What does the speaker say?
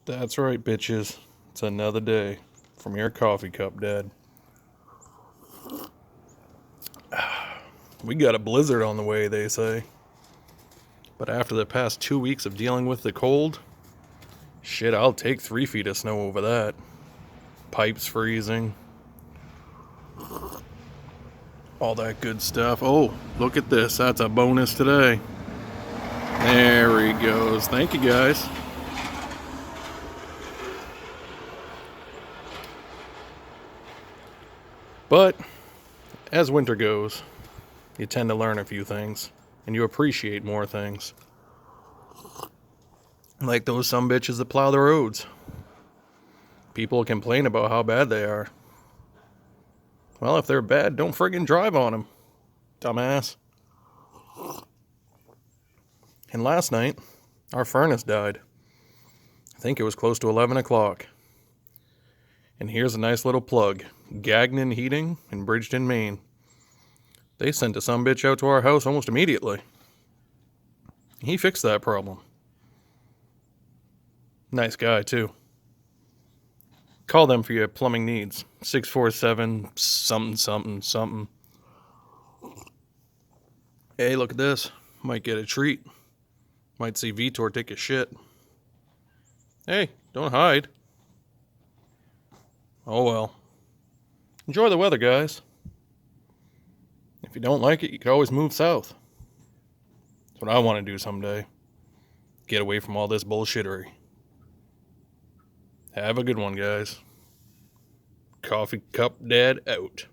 That's right, bitches. It's another day from your coffee cup, Dad. We got a blizzard on the way, they say. But after the past 2 weeks of dealing with the cold, shit, I'll take 3 feet of snow over that. Pipes freezing, all that good stuff. Oh, look at this. That's a bonus today. There he goes. Thank you, guys. But as winter goes, you tend to learn a few things, and you appreciate more things. Like those sumbitches that plow the roads. People complain about how bad they are. Well, if they're bad, don't friggin' drive on them, dumbass. And last night, our furnace died. I think it was close to 11 o'clock. And here's a nice little plug. Gagnon Heating in Bridgeton, Maine. They sent a sumbitch out to our house almost immediately. He fixed that problem. Nice guy, too. Call them for your plumbing needs. 647 something something something. Hey, look at this. Might get a treat. Might see Vitor take a shit. Hey, don't hide. Oh well. Enjoy the weather, guys. If you don't like it, you could always move south. That's what I want to do someday. Get away from all this bullshittery. Have a good one, guys. Coffee Cup Dad out.